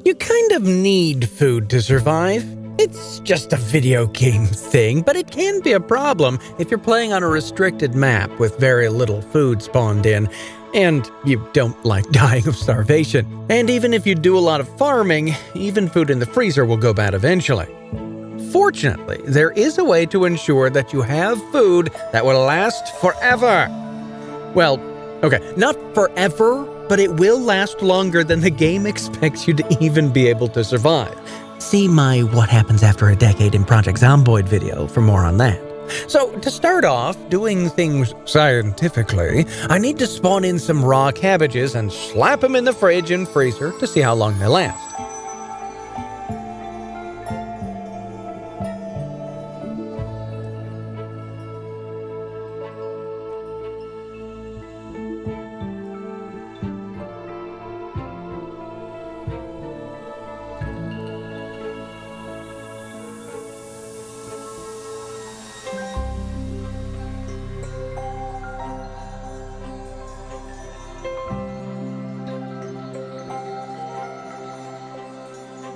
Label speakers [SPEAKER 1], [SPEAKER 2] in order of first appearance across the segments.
[SPEAKER 1] You kind of need food to survive. It's just a video game thing, but it can be a problem if you're playing on a restricted map with very little food spawned in, and you don't like dying of starvation. And even if you do a lot of farming, even food in the freezer will go bad eventually. Fortunately, there is a way to ensure that you have food that will last forever. Well, okay, not forever, but it will last longer than the game expects you to even be able to survive. See my What Happens After a Decade in Project Zomboid video for more on that. So, to start off, doing things scientifically, I need to spawn in some raw cabbages and slap them in the fridge and freezer to see how long they last.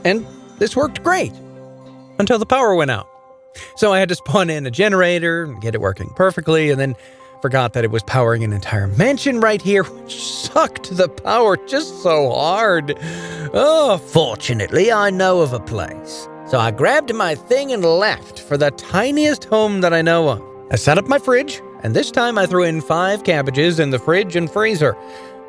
[SPEAKER 1] And this worked great, until the power went out. So I had to spawn in a generator and get it working perfectly, and then forgot that it was powering an entire mansion right here, which sucked the power just so hard. Oh, fortunately, I know of a place. So I grabbed my thing and left for the tiniest home that I know of. I set up my fridge, and this time I threw in 5 cabbages in the fridge and freezer.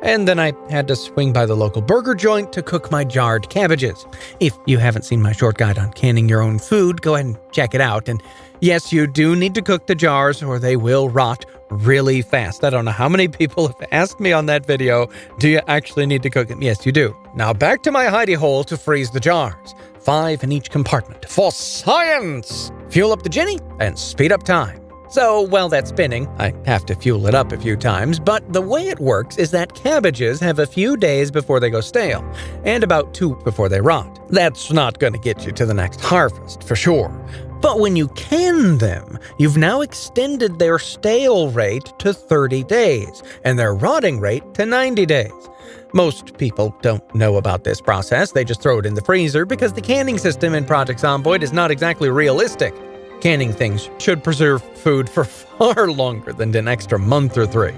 [SPEAKER 1] And then I had to swing by the local burger joint to cook my jarred cabbages. If you haven't seen my short guide on canning your own food, go ahead and check it out. And yes, you do need to cook the jars or they will rot really fast. I don't know how many people have asked me on that video, do you actually need to cook them? Yes, you do. Now back to my hidey hole to freeze the jars. 5 in each compartment. For science! Fuel up the Jenny and speed up time. So, while that's spinning, I have to fuel it up a few times, but the way it works is that cabbages have a few days before they go stale, and about 2 before they rot. That's not going to get you to the next harvest, for sure. But when you can them, you've now extended their stale rate to 30 days, and their rotting rate to 90 days. Most people don't know about this process, they just throw it in the freezer because the canning system in Project Zomboid is not exactly realistic. Canning things should preserve food for far longer than an extra month or 3.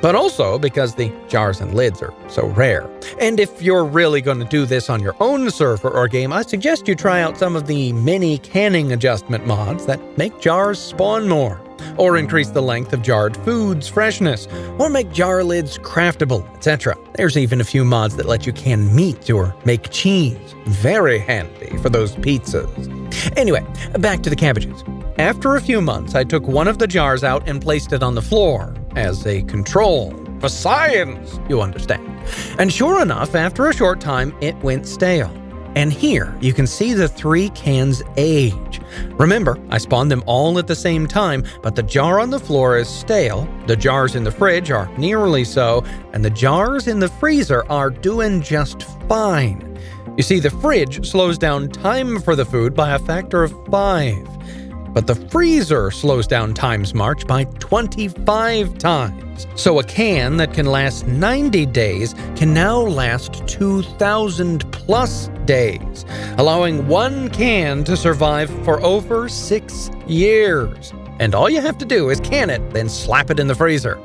[SPEAKER 1] But also because the jars and lids are so rare. And if you're really going to do this on your own server or game, I suggest you try out some of the mini canning adjustment mods that make jars spawn more, or increase the length of jarred food's freshness, or make jar lids craftable, etc. There's even a few mods that let you can meat or make cheese. Very handy for those pizzas. Anyway, back to the cabbages. After a few months, I took one of the jars out and placed it on the floor as a control. For science, you understand. And sure enough, after a short time, it went stale. And here, you can see the 3 cans age. Remember, I spawned them all at the same time, but the jar on the floor is stale, the jars in the fridge are nearly so, and the jars in the freezer are doing just fine. You see, the fridge slows down time for the food by a factor of 5. But the freezer slows down time's march by 25 times. So a can that can last 90 days can now last 2,000 plus days, allowing 1 can to survive for over 6 years. And all you have to do is can it, then slap it in the freezer.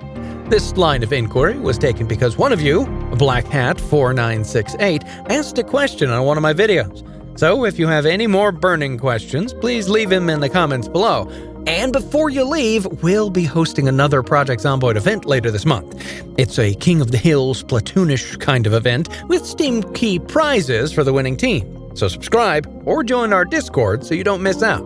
[SPEAKER 1] This line of inquiry was taken because one of you, BlackHat4968, asked a question on one of my videos. So if you have any more burning questions, please leave them in the comments below. And before you leave, we'll be hosting another Project Zomboid event later this month. It's a King of the Hills Splatoonish kind of event with Steam key prizes for the winning team. So subscribe or join our Discord so you don't miss out.